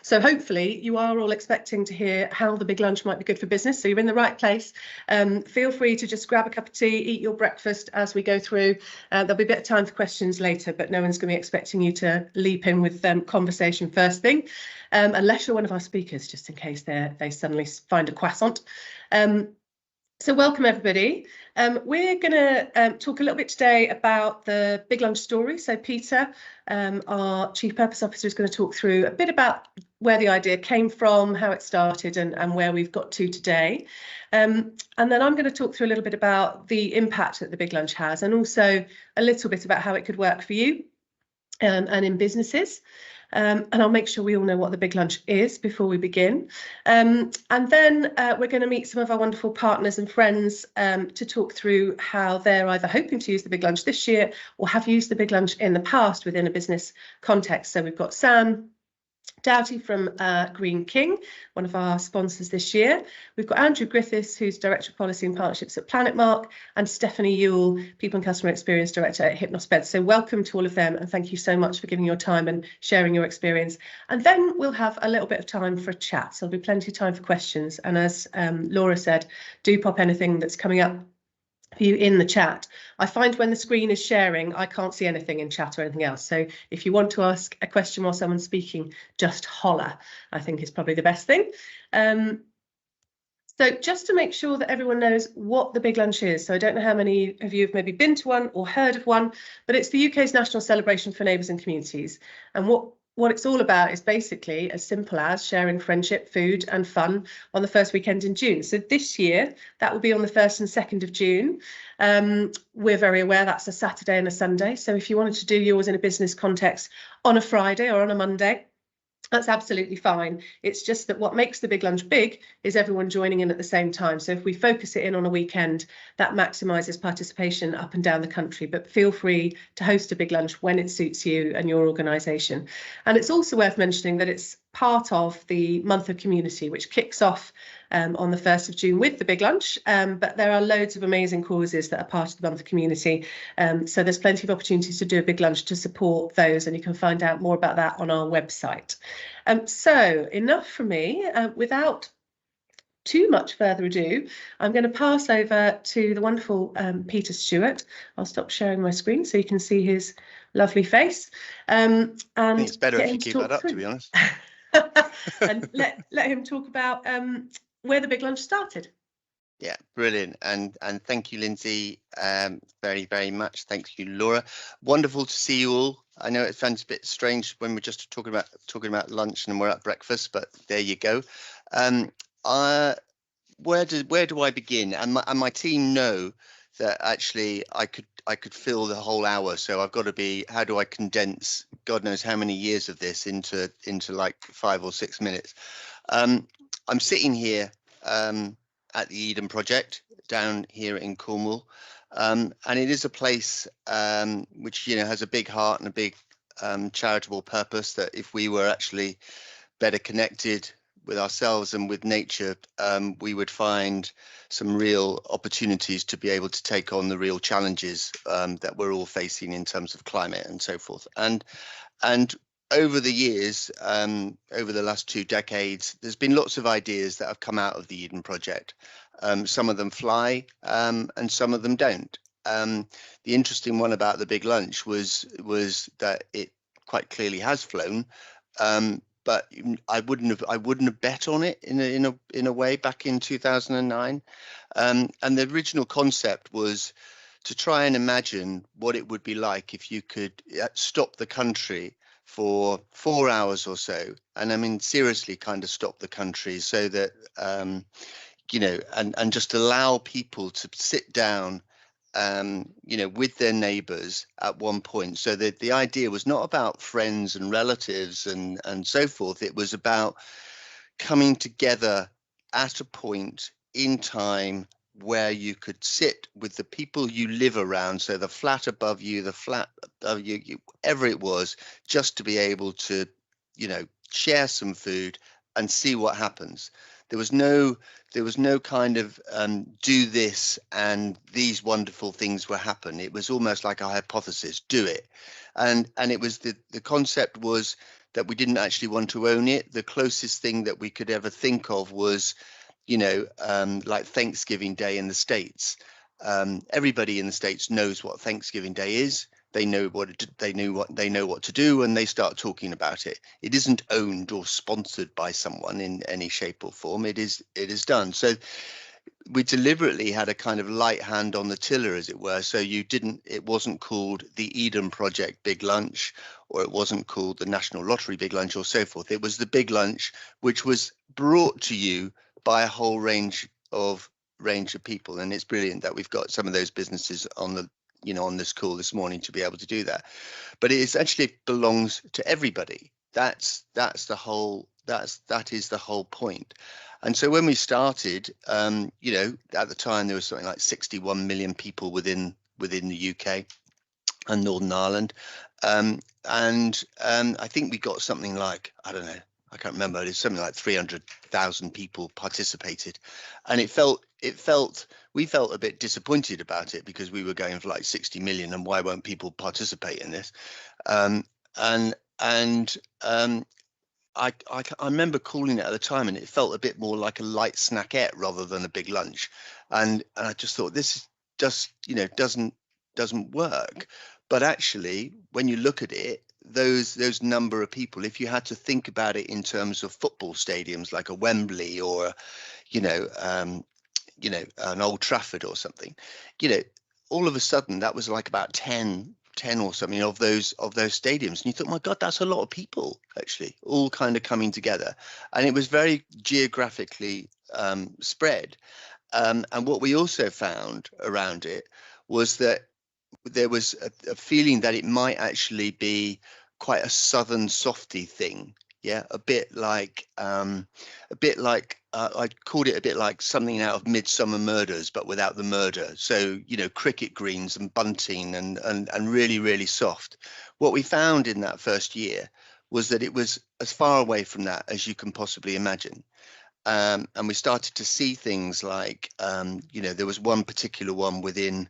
So hopefully you are all expecting to hear how the big lunch might be good for business. So you're in the right place. Feel free to just grab a cup of tea, eat your breakfast as we go through. There'll be a bit of time for questions later, but no one's going to be expecting you to leap in with conversation first thing, unless you're one of our speakers, just in case they suddenly find a croissant. So welcome everybody. We're going to talk a little bit today about the Big Lunch story. So Peter, our Chief Purpose Officer, is going to talk through a bit about where the idea came from, how it started and where we've got to today. And then I'm going to talk through a little bit about the impact that the Big Lunch has, and also a little bit about how it could work for you and in businesses. And I'll make sure we all know what the Big Lunch is before we begin. And then we're going to meet some of our wonderful partners and friends to talk through how they're either hoping to use the Big Lunch this year or have used the Big Lunch in the past within a business context. So we've got Sam Doughty from Green King, one of our sponsors this year. We've got Andrew Griffiths, who's Director of Policy and Partnerships at Planetmark, and Stephanie Ewell, People and Customer Experience Director at Hypnosbed. So welcome to all of them, and thank you so much for giving your time and sharing your experience. And then we'll have a little bit of time for a chat, so there'll be plenty of time for questions. And as Laura said, do pop anything that's coming up for you in the chat. I find when the screen is sharing, I can't see anything in chat or anything else. So if you want to ask a question while someone's speaking, just holler, I think is probably the best thing. So just to make sure that everyone knows what the Big Lunch is. So I don't know how many of you have maybe been to one or heard of one, but it's the UK's national celebration for neighbours and communities. And what it's all about is basically as simple as sharing friendship, food and fun on the first weekend in June. So this year, that will be on the 1st and 2nd of June. We're very aware that's a Saturday and a Sunday. So if you wanted to do yours in a business context on a Friday or on a Monday, that's absolutely fine. It's just that what makes the Big Lunch big is everyone joining in at the same time. So if we focus it in on a weekend, that maximises participation up and down the country. But feel free to host a Big Lunch when it suits you and your organisation. And it's also worth mentioning that it's part of the month of community, which kicks off on the 1st of June with the Big Lunch, but there are loads of amazing causes that are part of the month of community, so there's plenty of opportunities to do a Big Lunch to support those, and you can find out more about that on our website. So enough from me. Without too much further ado, I'm going to pass over to the wonderful Peter Stewart. I'll stop sharing my screen so you can see his lovely face. And I think it's better if you keep that up, to be honest. And let him talk about where the Big Lunch started. Yeah, brilliant. And thank you, Lindsay, very, very much. Thank you, Laura. Wonderful to see you all. I know it sounds a bit strange when we're just talking about lunch and we're at breakfast, but there you go. Where do I begin? And my team know that actually I could fill the whole hour, so I've got to be, how do I condense God knows how many years of this into like 5 or 6 minutes. I'm sitting here at the Eden Project down here in Cornwall, and it is a place which has a big heart and a big charitable purpose, that if we were actually better connected with ourselves and with nature, we would find some real opportunities to be able to take on the real challenges that we're all facing in terms of climate and so forth. And over the years, over the last 2 decades, there's been lots of ideas that have come out of the Eden Project. Some of them fly and some of them don't. The interesting one about the Big Lunch was that it quite clearly has flown. But I wouldn't have bet on it in a way back in 2009. And the original concept was to try and imagine what it would be like if you could stop the country for 4 hours or so, and I mean seriously kind of stop the country, so that and just allow people to sit down with their neighbors at one point. So that the idea was not about friends and relatives and so forth. It was about coming together at a point in time where you could sit with the people you live around. So the flat above you, the flat above you, whatever it was, just to be able to, share some food and see what happens. There was no kind of do this and these wonderful things will happen. It was almost like a hypothesis, do it. And it was the concept was that we didn't actually want to own it. The closest thing that we could ever think of was, you know, like Thanksgiving Day in the States. Everybody in the States knows what Thanksgiving Day is. They know what they know what to do, and they start talking about it. It isn't owned or sponsored by someone in any shape or form. It is done. So we deliberately had a kind of light hand on the tiller, as it were. So it wasn't called the Eden Project Big Lunch, or it wasn't called the National Lottery Big Lunch, or so forth. It was the Big Lunch, which was brought to you by a whole range of people. And it's brilliant that we've got some of those businesses on the, you know, on this call this morning to be able to do that. But it essentially belongs to everybody. That is the whole point. And so when we started, you know, at the time there was something like 61 million people within the UK and Northern Ireland, and I think we got something like, I don't know, I can't remember. It's something like 300,000 people participated, and we felt a bit disappointed about it, because we were going for like 60 million, and why won't people participate in this? I remember calling it at the time, and it felt a bit more like a light snackette rather than a big lunch, and I just thought, this just, you know, doesn't work. But actually, when you look at it, those number of people, if you had to think about it in terms of football stadiums like a Wembley or, you know, an Old Trafford or something, you know, all of a sudden that was like about 10 or something of those stadiums, and you thought, my God, that's a lot of people actually all kind of coming together. And it was very geographically spread, and what we also found around it was that there was a feeling that it might actually be quite a southern softy thing. Yeah, a bit like I called it a bit like something out of Midsummer Murders, but without the murder. So, you know, cricket greens and bunting and really, really soft. What we found in that first year was that it was as far away from that as you can possibly imagine. And we started to see things like, you know, there was one particular one within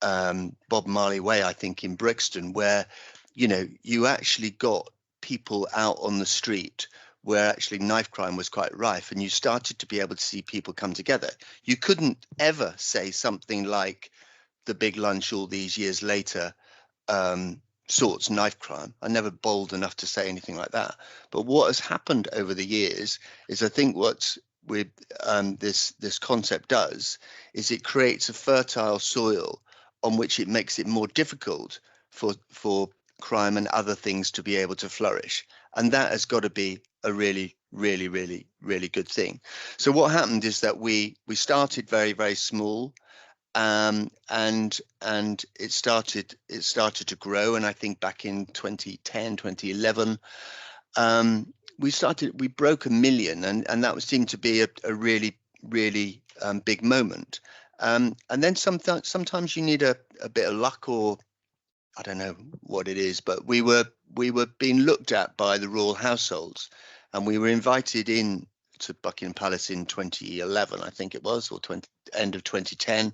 Bob Marley Way, I think, in Brixton, where, you know, you actually got people out on the street where actually knife crime was quite rife, and you started to be able to see people come together. You couldn't ever say something like the Big Lunch all these years later sorts knife crime. I'm never bold enough to say anything like that. But what has happened over the years is, I think what's with this concept does is it creates a fertile soil on which it makes it more difficult for crime and other things to be able to flourish. And that has got to be a really, really, really, really good thing. So what happened is that we started very, very small, and it started to grow. And I think back in 2010, 2011, we broke 1 million, and that seemed to be a really, really big moment. And then sometimes you need a bit of luck, or I don't know what it is, but we were being looked at by the royal households, and we were invited in to Buckingham Palace in 2011, I think it was, or end of 2010.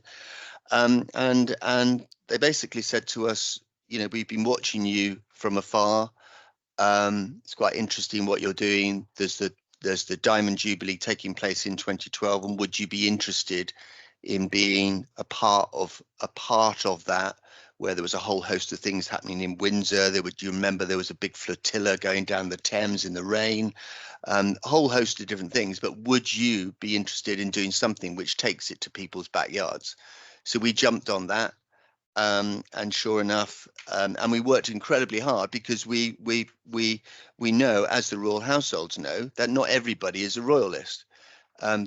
And they basically said to us, you know, we've been watching you from afar. It's quite interesting what you're doing. There's the Diamond Jubilee taking place in 2012, and would you be interested in being a part of that, where there was a whole host of things happening in Windsor? You remember there was a big flotilla going down the Thames in the rain, a whole host of different things. But would you be interested in doing something which takes it to people's backyards? So we jumped on that, and sure enough, and we worked incredibly hard, because we know, as the royal households know, that not everybody is a royalist.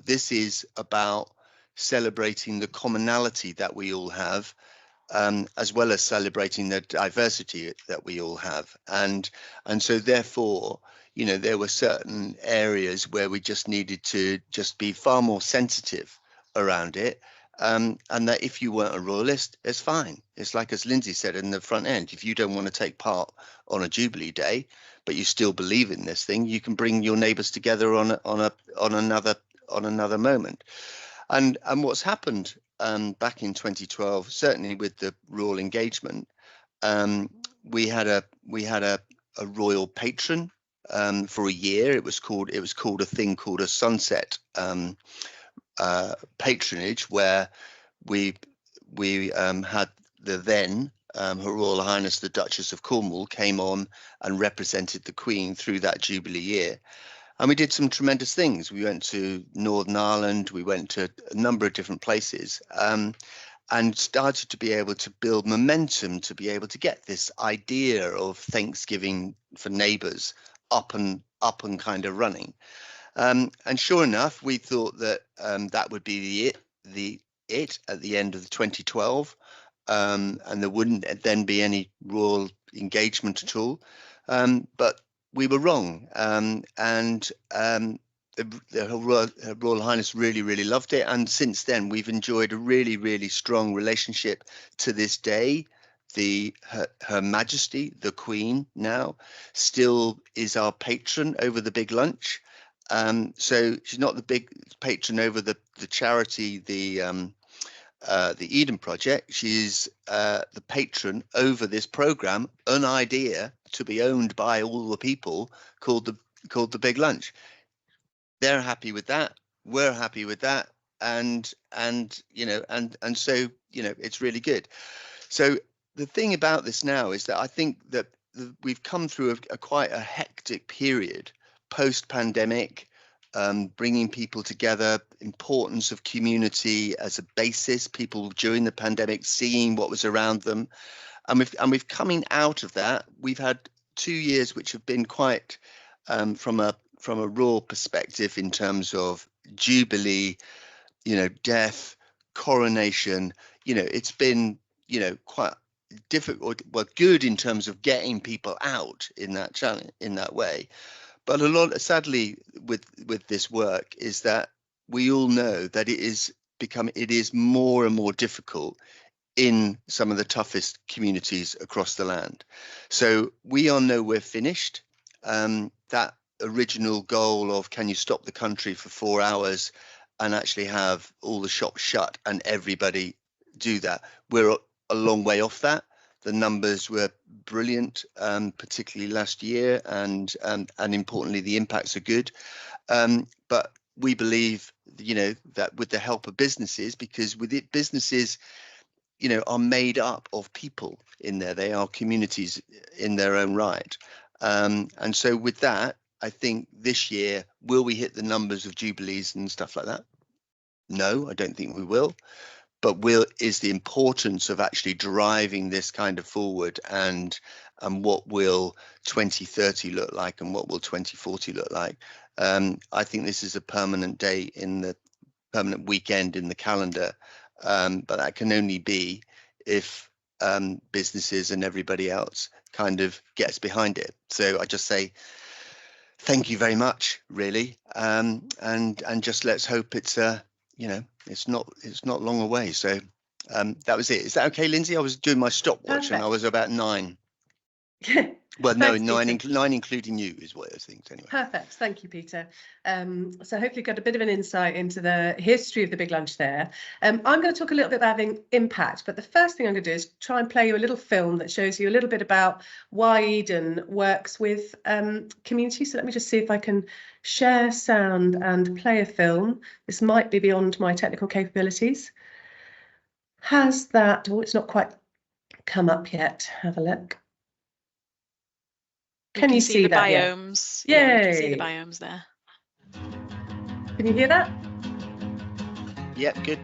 This is about celebrating the commonality that we all have, as well as celebrating the diversity that we all have. And so therefore, you know, there were certain areas where we just needed to just be far more sensitive around it. And that if you weren't a royalist, it's fine. It's like, as Lindsay said in the front end, if you don't want to take part on a Jubilee Day, but you still believe in this thing, you can bring your neighbours together on another moment. And what's happened back in 2012, certainly with the royal engagement, we had a royal patron for a year. It was called a thing called a sunset patronage, where we had the then Her Royal Highness the Duchess of Cornwall came on and represented the Queen through that Jubilee year. And we did some tremendous things. We went to Northern Ireland, we went to a number of different places, and started to be able to build momentum to be able to get this idea of Thanksgiving for neighbours up and kind of running. And sure enough, we thought that that would be it at the end of 2012, and there wouldn't then be any royal engagement at all. But we were wrong, and Her Royal Highness really, really loved it. And since then, we've enjoyed a really, really strong relationship to this day. Her Majesty, the Queen, now still is our patron over the big lunch. So she's not the big patron over the charity, the Eden Project. She's the patron over this program, an idea to be owned by all the people, called the Big Lunch. They're happy with that. We're happy with that, and so it's really good. So the thing about this now is that I think that we've come through quite a hectic period post-pandemic, bringing people together, importance of community as a basis, people during the pandemic seeing what was around them, and we've coming out of that. We've had 2 years which have been quite from a royal perspective in terms of Jubilee, death, coronation. It's been quite difficult, well, good in terms of getting people out in that challenge, in that way. But sadly, with this work, is that we all know that it is more and more difficult in some of the toughest communities across the land. So we are nowhere finished. That original goal of can you stop the country for 4 hours and actually have all the shops shut and everybody do that, we're a long way off that. The numbers were brilliant, particularly last year, and importantly, the impacts are good. But we believe, that with the help of businesses, because with it, businesses, are made up of people in there. They are communities in their own right. And so with that, I think this year, will we hit the numbers of Jubilees and stuff like that? No, I don't think we will. But is the importance of actually driving this kind of forward, and what will 2030 look like, and what will 2040 look like? I think this is a permanent day permanent weekend in the calendar, but that can only be if businesses and everybody else kind of gets behind it. So I just say thank you very much, really, and just let's hope it's it's not long away. So that was it. Is that okay, Lindsay? I was doing my stopwatch. Perfect. And I was about 9. Well, no, Thanks, 9 including you is what I think anyway. Perfect. Thank you, Peter. So hopefully got a bit of an insight into the history of the Big Lunch there. I'm going to talk a little bit about having impact, but the first thing I'm going to do is try and play you a little film that shows you a little bit about why Eden works with community. So let me just see if I can share sound and play a film. This might be beyond my technical capabilities. Has that, oh, it's not quite come up yet. Have a look. Can you see the that? biomes? Yeah, you can see the biomes there. Can you hear that? Yep, good.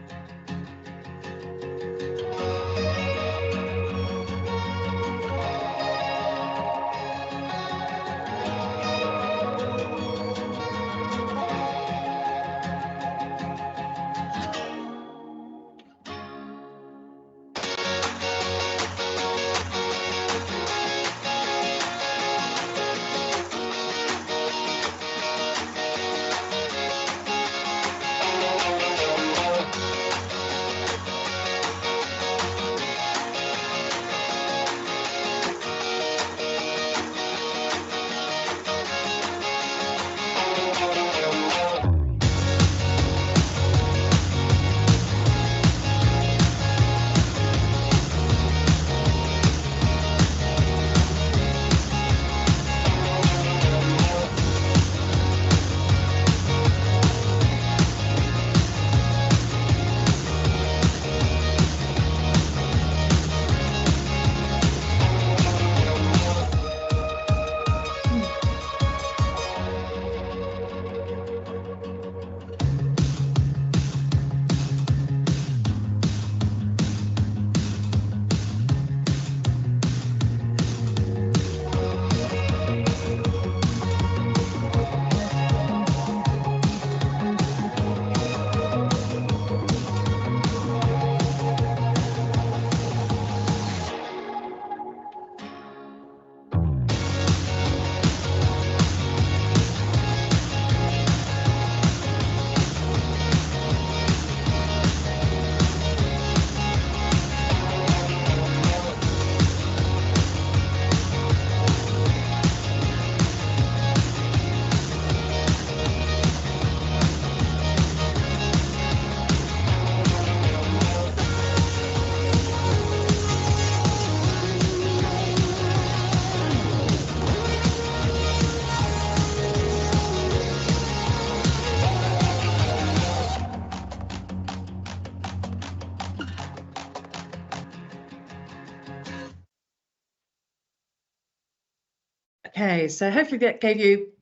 Okay, so hopefully that gave you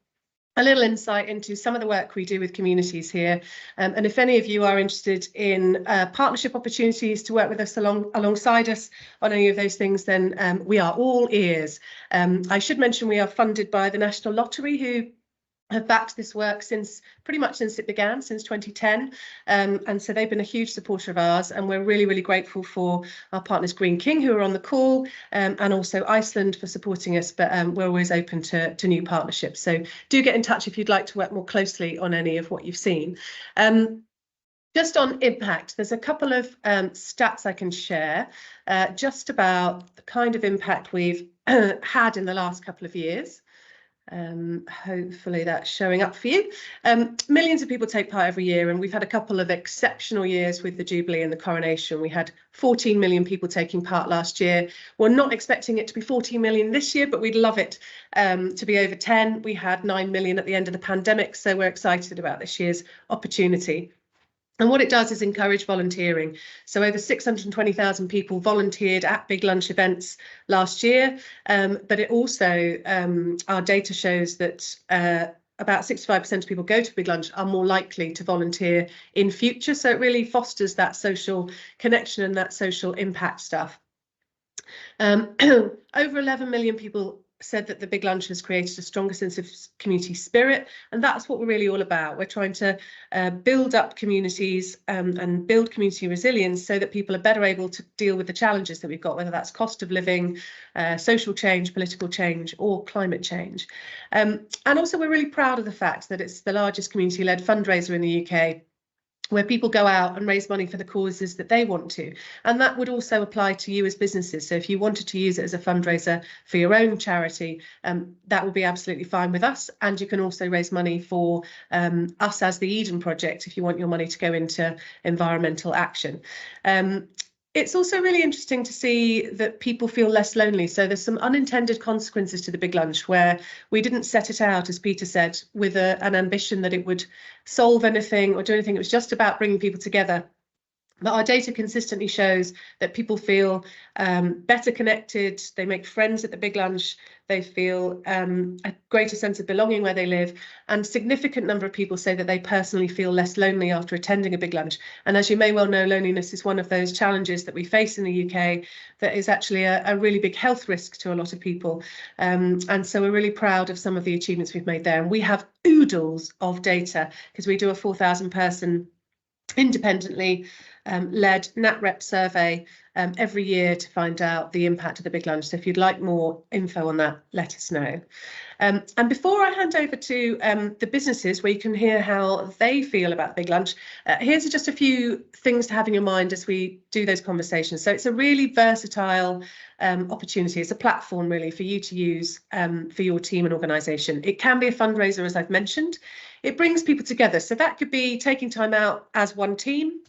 a little insight into some of the work we do with communities here. And if any of you are interested in partnership opportunities to work with us alongside us on any of those things, then we are all ears. I should mention we are funded by the National Lottery, who have backed this work pretty much since it began, since 2010. And so they've been a huge supporter of ours, and we're really, really grateful for our partners Greene King, who are on the call, and also Iceland for supporting us, but we're always open to new partnerships. So do get in touch if you'd like to work more closely on any of what you've seen. Just on impact, there's a couple of stats I can share just about the kind of impact we've had in the last couple of years. Hopefully that's showing up for you. Millions of people take part every year, and we've had a couple of exceptional years with the Jubilee and the coronation. We had 14 million people taking part last year. We're not expecting it to be 14 million this year, but we'd love it to be over 10. We had 9 million at the end of the pandemic, so we're excited about this year's opportunity. And what it does is encourage volunteering. So over 620,000 people volunteered at Big Lunch events last year. But it also, our data shows that about 65% of people go to Big Lunch are more likely to volunteer in future. So it really fosters that social connection and that social impact stuff. Over 11 million people said that the Big Lunch has created a stronger sense of community spirit, and that's what we're really all about. We're trying to build up communities and build community resilience so that people are better able to deal with the challenges that we've got, whether that's cost of living, social change, political change, or climate change. And also we're really proud of the fact that it's the largest community-led fundraiser in the UK, where people go out and raise money for the causes that they want to. And that would also apply to you as businesses. So if you wanted to use it as a fundraiser for your own charity, that would be absolutely fine with us. And you can also raise money for us as the Eden Project if you want your money to go into environmental action. It's also really interesting to see that people feel less lonely. So there's some unintended consequences to the Big Lunch where we didn't set it out, as Peter said, with an ambition that it would solve anything or do anything. It was just about bringing people together. But our data consistently shows that people feel better connected, they make friends at the Big Lunch, they feel a greater sense of belonging where they live, and a significant number of people say that they personally feel less lonely after attending a Big Lunch. And as you may well know, loneliness is one of those challenges that we face in the UK that is actually a really big health risk to a lot of people. And so we're really proud of some of the achievements we've made there. And we have oodles of data because we do a 4,000 person independently led NatRep survey every year to find out the impact of the Big Lunch. So if you'd like more info on that, let us know. And before I hand over to the businesses where you can hear how they feel about the Big Lunch, here's just a few things to have in your mind as we do those conversations. So it's a really versatile opportunity. It's a platform really for you to use for your team and organisation. It can be a fundraiser, as I've mentioned. It brings people together. So that could be taking time out as one team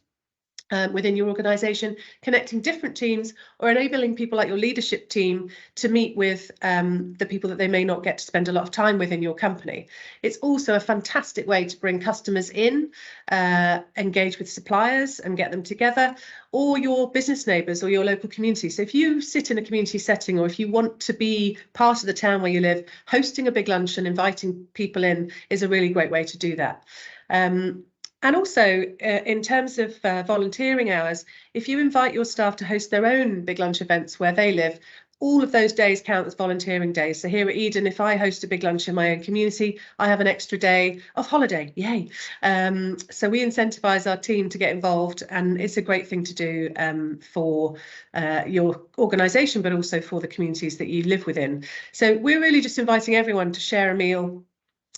within your organisation, connecting different teams, or enabling people like your leadership team to meet with the people that they may not get to spend a lot of time with in your company. It's also a fantastic way to bring customers in, engage with suppliers and get them together, or your business neighbours or your local community. So if you sit in a community setting, or if you want to be part of the town where you live, hosting a Big Lunch and inviting people in is a really great way to do that. And also, in terms of volunteering hours, if you invite your staff to host their own Big Lunch events where they live, all of those days count as volunteering days. So here at Eden, if I host a Big Lunch in my own community, I have an extra day of holiday. Yay. So we incentivise our team to get involved, and it's a great thing to do for your organisation, but also for the communities that you live within. So we're really just inviting everyone to share a meal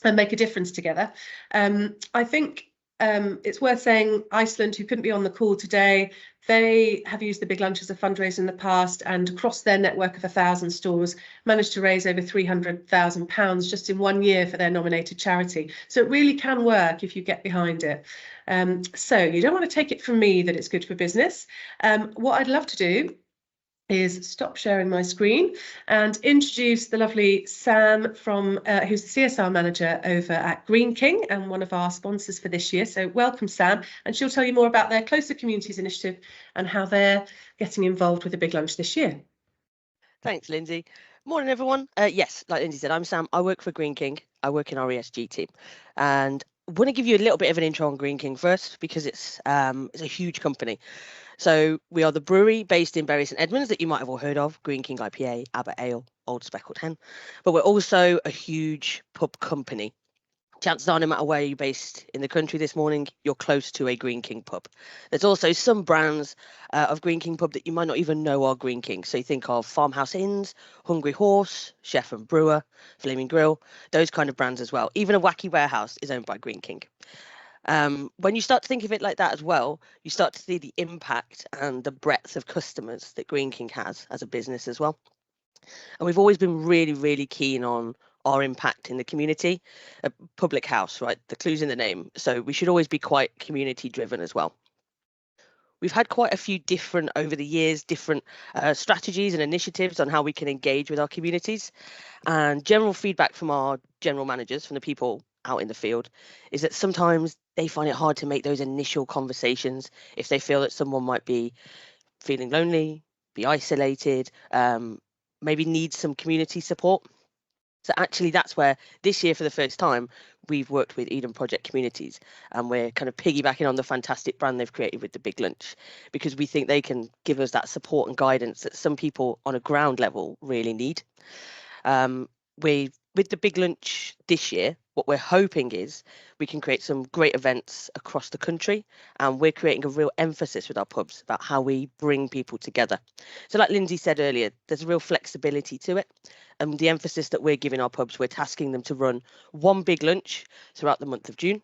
and make a difference together. I think it's worth saying Iceland, who couldn't be on the call today, they have used the Big Lunch as a fundraiser in the past, and across their network of 1,000 stores managed to raise over £300,000 just in 1 year for their nominated charity. So it really can work if you get behind it. So you don't want to take it from me that it's good for business. What I'd love to do is stop sharing my screen and introduce the lovely Sam from who's the CSR manager over at Greene King and one of our sponsors for this year. So welcome, Sam, and she'll tell you more about their Closer Communities initiative and how they're getting involved with the Big Lunch this year. Thanks, Lindsay. Morning, everyone. Yes, like Lindsay said, I'm Sam. I work for Greene King. I work in our ESG team, and I want to give you a little bit of an intro on Greene King first because it's a huge company. So we are the brewery based in Bury St Edmunds that you might have all heard of: Greene King IPA, Abbott Ale, Old Speckled Hen. But we're also a huge pub company. Chances are, no matter where you're based in the country this morning, you're close to a Greene King pub. There's also some brands of Greene King pub that you might not even know are Greene King. So you think of Farmhouse Inns, Hungry Horse, Chef and Brewer, Flaming Grill, those kind of brands as well. Even a Wacky Warehouse is owned by Greene King. When you start to think of it like that as well, you start to see the impact and the breadth of customers that Greene King has as a business as well. And we've always been really, really keen on our impact in the community. A public house, right? The clue's in the name. So we should always be quite community driven as well. We've had quite a few different, over the years, different strategies and initiatives on how we can engage with our communities. And general feedback from our general managers, from the people out in the field, is that sometimes they find it hard to make those initial conversations if they feel that someone might be feeling lonely, be isolated, maybe need some community support. So actually, that's where this year, for the first time, we've worked with Eden Project Communities, and we're kind of piggybacking on the fantastic brand they've created with the Big Lunch, because we think they can give us that support and guidance that some people on a ground level really need. With the Big Lunch this year, what we're hoping is we can create some great events across the country, and we're creating a real emphasis with our pubs about how we bring people together. So like Lindsay said earlier, there's a real flexibility to it, and the emphasis that we're giving our pubs, we're tasking them to run one big lunch throughout the month of June,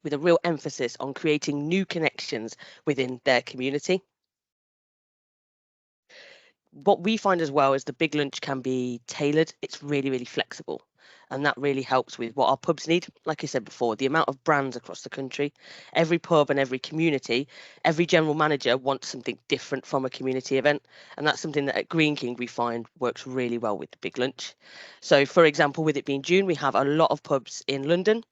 with a real emphasis on creating new connections within their community. What we find as well is the Big Lunch can be tailored. It's really, really flexible. And that really helps with what our pubs need. Like I said before, the amount of brands across the country, every pub and every community, every general manager wants something different from a community event. And that's something that at Greene King we find works really well with the Big Lunch. So for example, with it being June, we have a lot of pubs in London.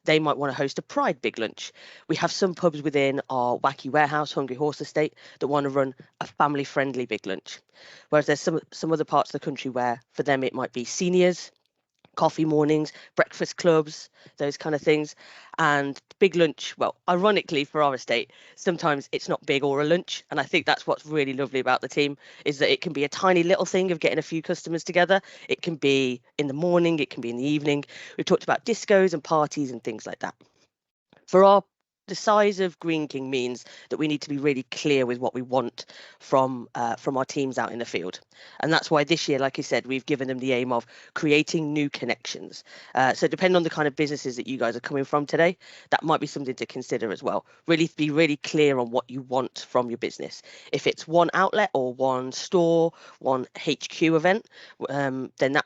They might want to host a Pride Big Lunch. We have some pubs within our Wacky Warehouse, Hungry Horse estate that want to run a family-friendly Big Lunch. Whereas there's some other parts of the country where for them it might be seniors, coffee mornings, breakfast clubs, those kind of things. And Big Lunch, well, ironically for our estate, sometimes it's not big or a lunch. And I think that's what's really lovely about the team, is that it can be a tiny little thing of getting a few customers together. It can be in the morning, it can be in the evening. We've talked about discos and parties and things like that. For the size of Greene King means that we need to be really clear with what we want from our teams out in the field. And that's why this year, like I said, we've given them the aim of creating new connections. So depending on the kind of businesses that you guys are coming from today, that might be something to consider as well. Really be really clear on what you want from your business. If it's one outlet or one store, one HQ event, then that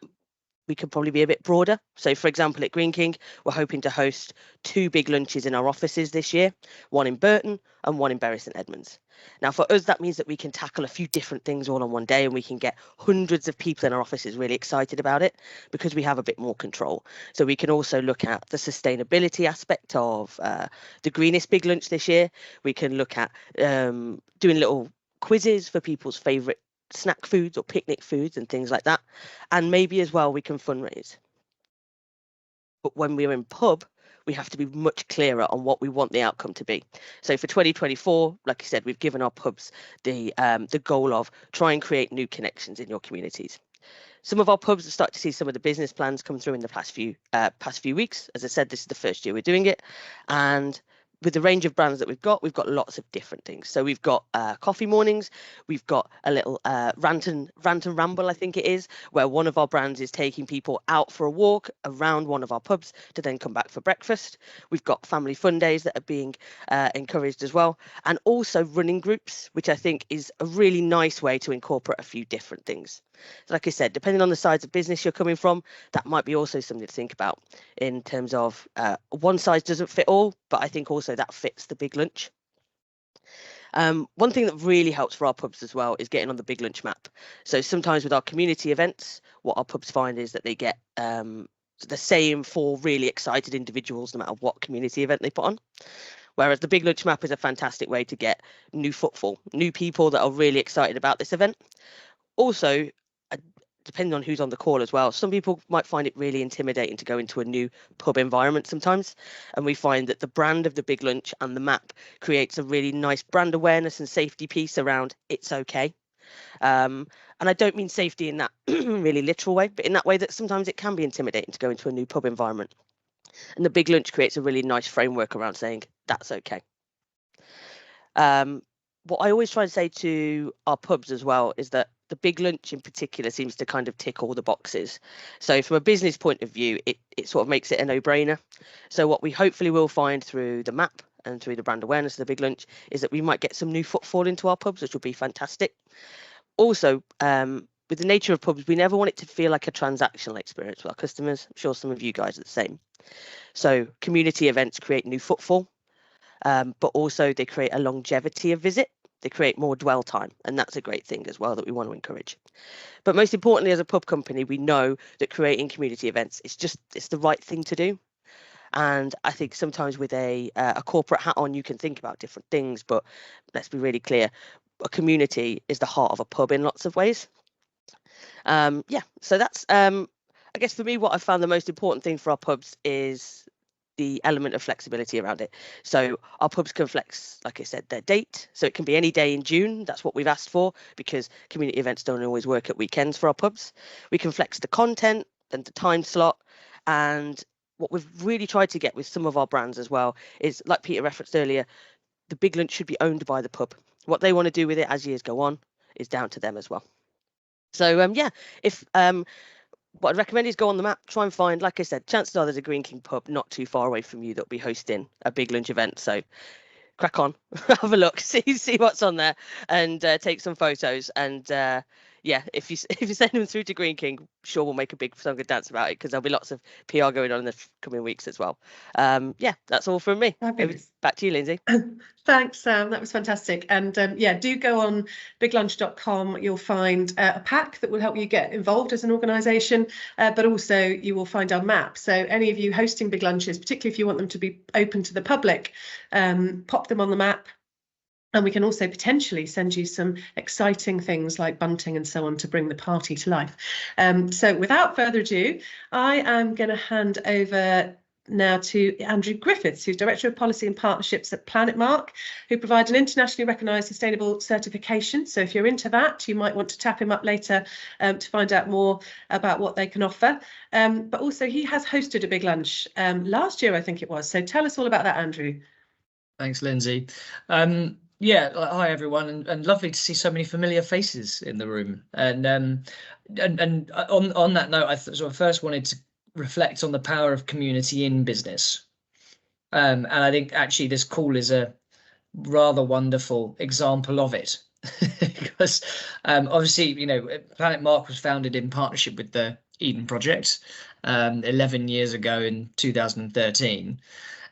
we could probably be a bit broader. So for example, at Greene King, we're hoping to host 2 big lunches in our offices this year, one in Burton and one in Bury St Edmunds. Now for us, that means that we can tackle a few different things all on one day, and we can get hundreds of people in our offices really excited about it because we have a bit more control. So we can also look at the sustainability aspect of the greenest big lunch this year. We can look at doing little quizzes for people's favourite snack foods or picnic foods and things like that. And maybe as well we can fundraise. But when we're in pub, we have to be much clearer on what we want the outcome to be. So for 2024, like I said, we've given our pubs the goal of try and create new connections in your communities. Some of our pubs have started to see some of the business plans come through in the past few weeks. As I said, this is the first year we're doing it, and with the range of brands that we've got lots of different things. So we've got coffee mornings, we've got a little rant and ramble, I think it is, where one of our brands is taking people out for a walk around one of our pubs to then come back for breakfast. We've got family fun days that are being encouraged as well, and also running groups, which I think is a really nice way to incorporate a few different things. So like I said, depending on the size of business you're coming from, that might be also something to think about in terms of one size doesn't fit all, but I think also that fits the Big Lunch. One thing that really helps for our pubs as well is getting on the Big Lunch map. So sometimes with our community events, what our pubs find is that they get the same for really excited individuals no matter what community event they put on. Whereas the Big Lunch map is a fantastic way to get new footfall, new people that are really excited about this event. Also, depending on who's on the call as well, some people might find it really intimidating to go into a new pub environment sometimes. And we find that the brand of the Big Lunch and the map creates a really nice brand awareness and safety piece around it's okay. And I don't mean safety in that really literal way, but in that way that sometimes it can be intimidating to go into a new pub environment. And the Big Lunch creates a really nice framework around saying that's okay. What I always try to say to our pubs as well is that the Big Lunch in particular seems to kind of tick all the boxes. So from a business point of view, it sort of makes it a no-brainer. So what we hopefully will find through the map and through the brand awareness of the Big Lunch is that we might get some new footfall into our pubs, which will be fantastic. Also, with the nature of pubs, we never want it to feel like a transactional experience with our customers. I'm sure some of you guys are the same. So community events create new footfall, but also they create a longevity of visit. They create more dwell time, and that's a great thing as well that we want to encourage. But most importantly, as a pub company, we know that creating community events it's the right thing to do. And I think sometimes with a corporate hat on, you can think about different things, but let's be really clear. A community is the heart of a pub in lots of ways. So that's, I guess for me, what I found the most important thing for our pubs is the element of flexibility around it. So our pubs can flex, like I said, their date. So it can be any day in June. That's what we've asked for, because community events don't always work at weekends for our pubs. We can flex the content and the time slot. And what we've really tried to get with some of our brands as well is, like Peter referenced earlier, the Big Lunch should be owned by the pub. What they want to do with it as years go on is down to them as well. So what I'd recommend is go on the map, try and find, like I said, chances are there's a Greene King pub not too far away from you that'll be hosting a Big Lunch event. So crack on, have a look, see what's on there, and take some photos. And if you send them through to Greene King, sure, we'll make a big song and dance about it, because there'll be lots of PR going on in the coming weeks as well. That's all from me. Back to you, Lindsay. Thanks, Sam. That was fantastic. And do go on biglunch.com. You'll find a pack that will help you get involved as an organisation, but also you will find our map. So any of you hosting big lunches, particularly if you want them to be open to the public, pop them on the map. And we can also potentially send you some exciting things like bunting and so on to bring the party to life. So without further ado, I am going to hand over now to Andrew Griffiths, who's Director of Policy and Partnerships at Planet Mark, who provide an internationally recognised sustainable certification. So if you're into that, you might want to tap him up later to find out more about what they can offer. But also he has hosted a big lunch last year, I think it was. So tell us all about that, Andrew. Thanks, Lindsay. Hi everyone, and lovely to see so many familiar faces in the room. And on that note, I first wanted to reflect on the power of community in business. And I think actually this call is a rather wonderful example of it. Because obviously, Planet Mark was founded in partnership with the Eden Project 11 years ago in 2013.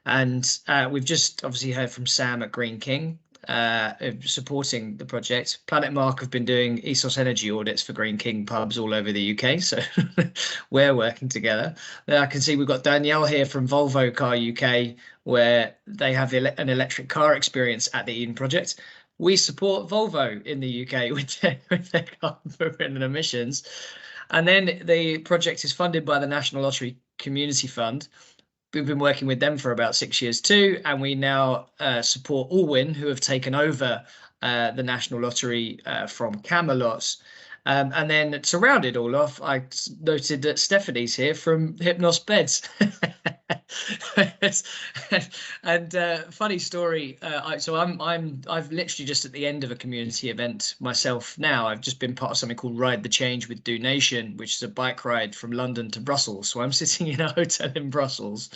And we've just obviously heard from Sam at Greene King supporting the project. Planet Mark have been doing ESOS energy audits for Greene King pubs all over the UK, so we're working together. Then I can see we've got Danielle here from Volvo Car UK, where they have an electric car experience at the Eden Project. We support Volvo in the UK with their carbon footprint and emissions. And then the project is funded by the National Lottery Community Fund. We've been working with them for about 6 years too, and we now support Allwyn, who have taken over the National Lottery from Camelot. And then to round it all off, I noted that Stephanie's here from Hypnos Beds. And funny story. I've literally just at the end of a community event myself now. I've just been part of something called Ride the Change with Do Nation, which is a bike ride from London to Brussels. So I'm sitting in a hotel in Brussels,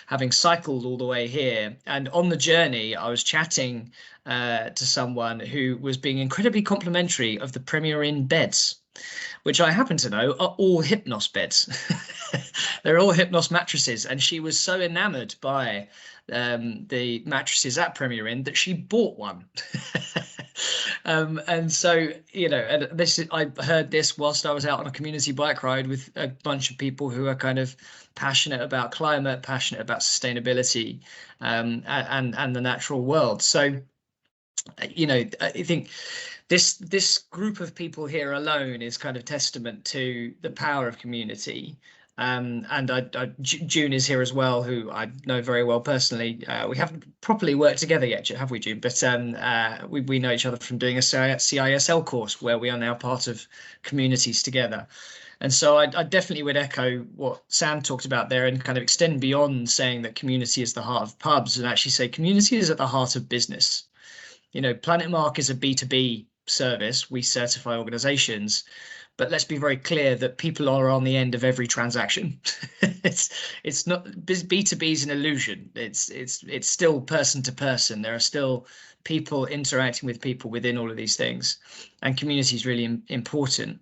having cycled all the way here. And on the journey, I was chatting to someone who was being incredibly complimentary of the Premier Inn beds, which I happen to know are all Hypnos beds. They're all Hypnos mattresses, and she was so enamored by the mattresses at Premier Inn that she bought one. And so, and I heard this whilst I was out on a community bike ride with a bunch of people who are kind of passionate about climate, passionate about sustainability, and the natural world. So, I think this group of people here alone is kind of testament to the power of community. And June is here as well, who I know very well personally. We haven't properly worked together yet, have we, June? But we know each other from doing a CISL course where we are now part of communities together. And so I definitely would echo what Sam talked about there and kind of extend beyond saying that community is the heart of pubs and actually say community is at the heart of business. You know, Planet Mark is a B2B service. We certify organizations. But let's be very clear that people are on the end of every transaction. it's not B2B is an illusion. It's still person to person. There are still people interacting with people within all of these things, and community is really important.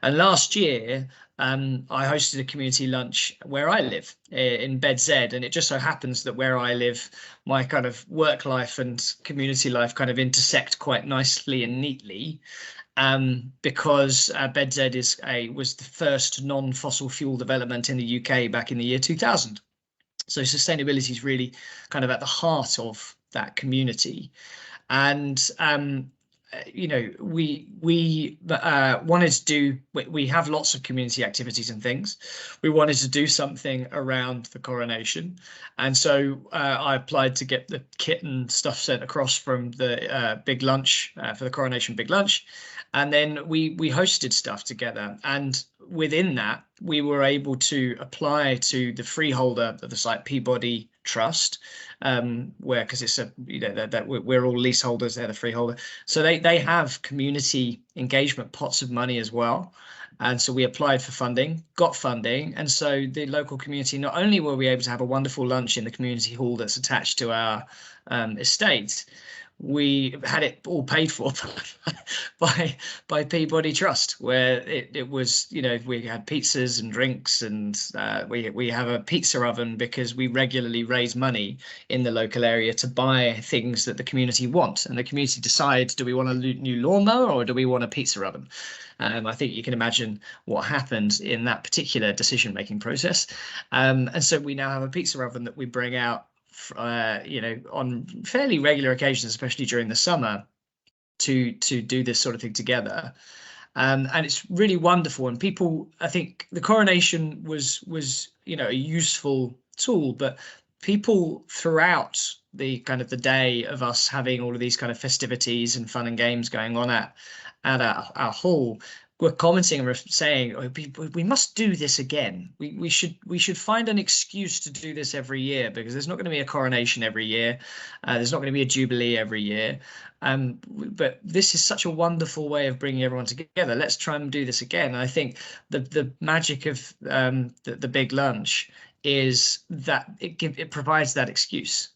And last year, I hosted a community lunch where I live in BedZ, and it just so happens that where I live, my kind of work life and community life kind of intersect quite nicely and neatly. Because BedZ was the first non-fossil fuel development in the UK back in the year 2000. So sustainability is really kind of at the heart of that community. And you know, we wanted to do, we have lots of community activities and things. We wanted to do something around the coronation. And so I applied to get the kit and stuff sent across from the big lunch for the coronation big lunch. And then we hosted stuff together. And within that, we were able to apply to the freeholder of the site, Peabody Trust, because it's a, you know, that we're all leaseholders, they're the freeholder. So they have community engagement pots of money as well. And so we applied for funding, got funding. And so the local community, not only were we able to have a wonderful lunch in the community hall that's attached to our estate, we had it all paid for by Peabody Trust, where it was, you know, we had pizzas and drinks, and we have a pizza oven because we regularly raise money in the local area to buy things that the community want, and the community decides, do we want a new lawnmower or do we want a pizza oven? I think you can imagine what happened in that particular decision-making process. And so we now have a pizza oven that we bring out you know, on fairly regular occasions, especially during the summer, to do this sort of thing together. And it's really wonderful. And people, I think the coronation was, you know, a useful tool, but people throughout the kind of the day of us having all of these kind of festivities and fun and games going on at our hall were commenting and saying, oh, we must do this again. We should find an excuse to do this every year, because there's not going to be a coronation every year. There's not going to be a jubilee every year. But this is such a wonderful way of bringing everyone together. Let's try and do this again. And I think the magic of the big lunch is that it provides that excuse.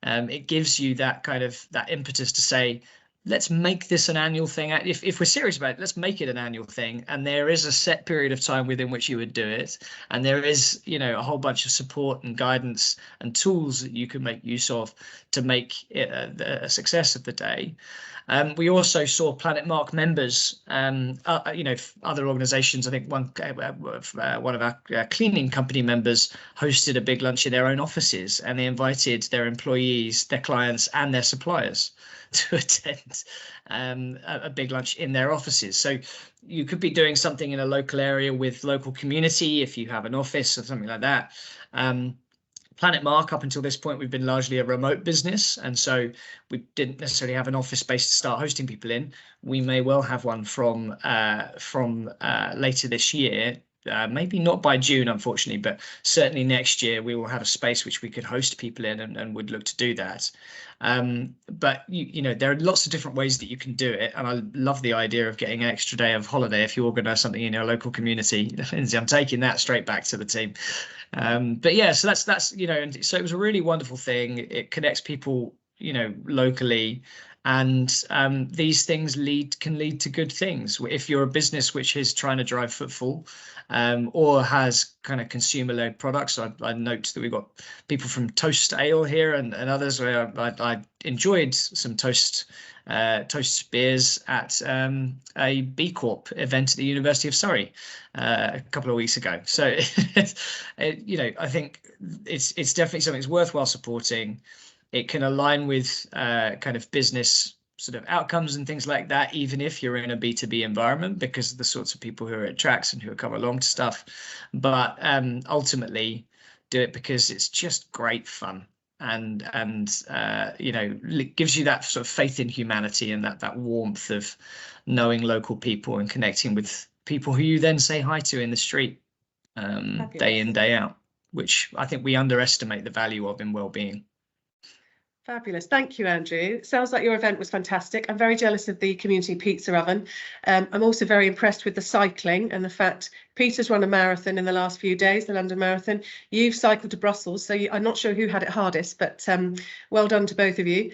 It gives you that kind of that impetus to say, let's make this an annual thing. If we're serious about it, let's make it an annual thing. And there is a set period of time within which you would do it. And there is, you know, a whole bunch of support and guidance and tools that you can make use of to make it a success of the day. We also saw Planet Mark members, you know, other organizations. I think one of our cleaning company members hosted a big lunch in their own offices, and they invited their employees, their clients and their suppliers to attend a big lunch in their offices. So you could be doing something in a local area with local community if you have an office or something like that. Planet Mark, up until this point, we've been largely a remote business, and so we didn't necessarily have an office space to start hosting people in. We may well have one from later this year. Maybe not by June, unfortunately, but certainly next year we will have a space which we could host people in, and would look to do that. But you know, there are lots of different ways that you can do it, and I love the idea of getting an extra day of holiday if you organise something in your local community. Lindsay, I'm taking that straight back to the team. But yeah, so that's you know, and so it was a really wonderful thing. It connects people, you know, locally. And these things can lead to good things. If you're a business which is trying to drive footfall or has kind of consumer-led products, I note that we've got people from Toast Ale here and others. Where I enjoyed some Toast beers at a B Corp event at the University of Surrey a couple of weeks ago. So, you know, I think it's definitely something that's worthwhile supporting. It can align with kind of business sort of outcomes and things like that, even if you're in a B2B environment, because of the sorts of people who are at tracks and who come along to stuff. But ultimately, do it because it's just great fun, and you know, it gives you that sort of faith in humanity and that warmth of knowing local people and connecting with people who you then say hi to in the street day in, day out, which I think we underestimate the value of in well-being. Fabulous. Thank you, Andrew. Sounds like your event was fantastic. I'm very jealous of the community pizza oven. I'm also very impressed with the cycling and the fact Peter's run a marathon in the last few days, the London Marathon. You've cycled to Brussels, so I'm not sure who had it hardest, but well done to both of you.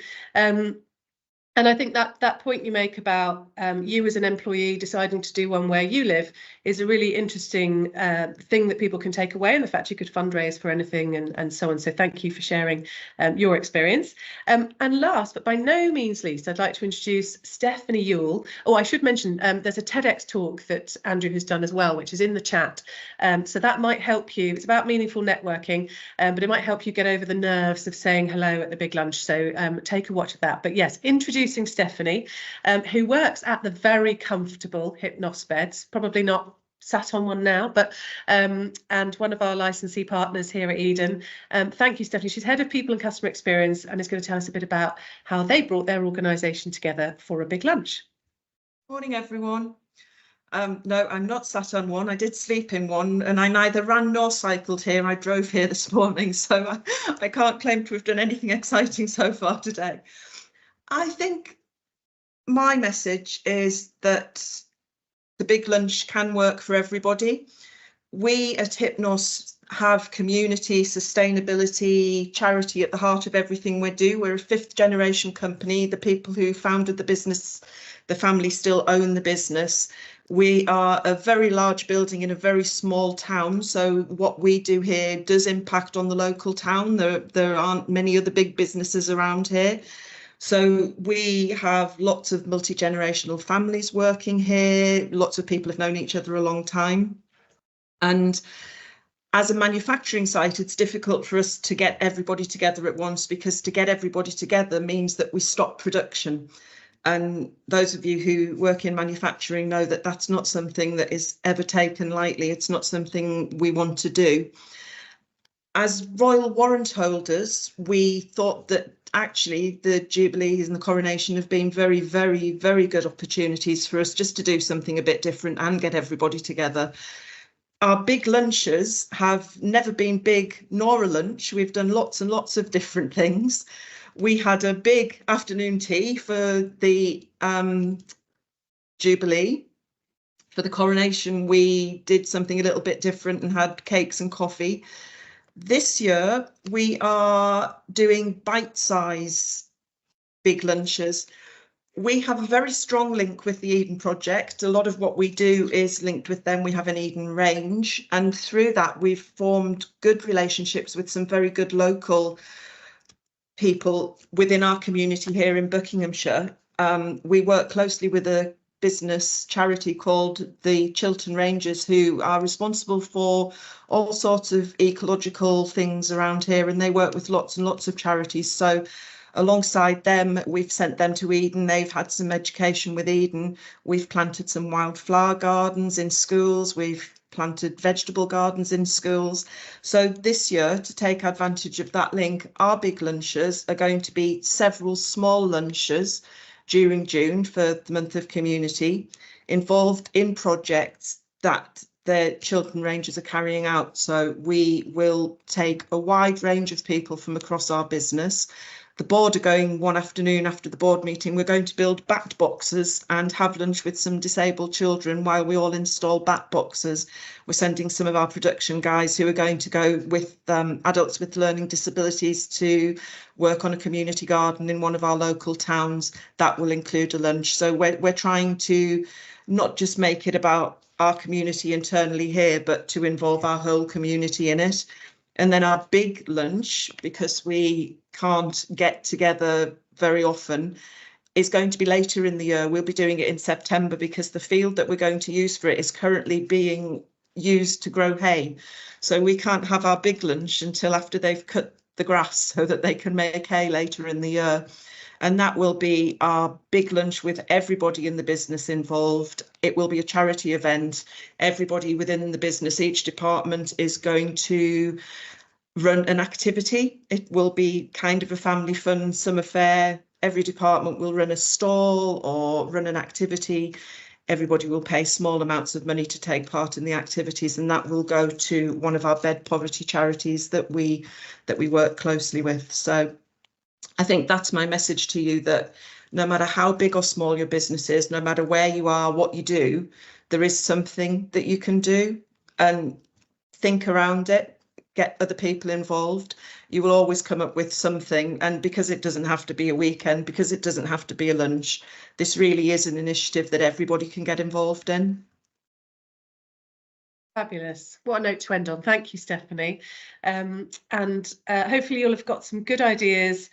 And I think that point you make about you as an employee deciding to do one where you live is a really interesting thing that people can take away, and the fact you could fundraise for anything and so on. So thank you for sharing your experience. And last, but by no means least, I'd like to introduce Stephanie Ewell. Oh, I should mention there's a TEDx talk that Andrew has done as well, which is in the chat. So that might help you. It's about meaningful networking, but it might help you get over the nerves of saying hello at the big lunch. So take a watch of that. But yes, introducing Stephanie, who works at the very comfortable Hypnos beds, probably not sat on one now, but and one of our licensee partners here at Eden. Thank you, Stephanie. She's head of people and customer experience and is going to tell us a bit about how they brought their organisation together for a big lunch. Morning, everyone. No, I'm not sat on one. I did sleep in one, and I neither ran nor cycled here. I drove here this morning, so I can't claim to have done anything exciting so far today. I think my message is that the big lunch can work for everybody. We at Hypnos have community, sustainability, charity at the heart of everything we do. We're a 5th generation company. The people who founded the business, the family still own the business. We are a very large building in a very small town, so what we do here does impact on the local town. There aren't many other big businesses around here. So we have lots of multi-generational families working here. Lots of people have known each other a long time. And as a manufacturing site, it's difficult for us to get everybody together at once, because to get everybody together means that we stop production. And those of you who work in manufacturing know that that's not something that is ever taken lightly. It's not something we want to do. As royal warrant holders, we thought that actually the Jubilees and the coronation have been very, very, very good opportunities for us just to do something a bit different and get everybody together. Our big lunches have never been big nor a lunch. We've done lots and lots of different things. We had a big afternoon tea for the Jubilee. For the coronation, we did something a little bit different and had cakes and coffee. This year, we are doing bite-size big lunches. We have a very strong link with the Eden Project. A lot of what we do is linked with them. We have an Eden range, and through that, we've formed good relationships with some very good local people within our community here in Buckinghamshire. We work closely with a business charity called the Chiltern Rangers, who are responsible for all sorts of ecological things around here, and they work with lots and lots of charities. So alongside them, we've sent them to Eden. They've had some education with Eden. We've planted some wildflower gardens in schools. We've planted vegetable gardens in schools. So this year, to take advantage of that link, our big lunches are going to be several small lunches during June for the month of community, involved in projects that the Chiltern Rangers are carrying out. So we will take a wide range of people from across our business. The board are going one afternoon after the board meeting. We're going to build bat boxes and have lunch with some disabled children while we all install bat boxes. We're sending some of our production guys who are going to go with adults with learning disabilities to work on a community garden in one of our local towns. That will include a lunch. So we're trying to not just make it about our community internally here, but to involve our whole community in it. And then our big lunch, because we can't get together very often, is going to be later in the year. We'll be doing it in September because the field that we're going to use for it is currently being used to grow hay. So we can't have our big lunch until after they've cut the grass so that they can make hay later in the year. And that will be our big lunch with everybody in the business involved. It will be a charity event. Everybody within the business, each department is going to run an activity. It will be kind of a family fun summer fair. Every department will run a stall or run an activity. Everybody will pay small amounts of money to take part in the activities, and that will go to one of our bed poverty charities that we work closely with. So I think that's my message to you, that no matter how big or small your business is, no matter where you are, what you do, there is something that you can do, and think around it, get other people involved. You will always come up with something, and because it doesn't have to be a weekend, because it doesn't have to be a lunch, this really is an initiative that everybody can get involved in. Fabulous. What a note to end on. Thank you, Stephanie. And hopefully you'll have got some good ideas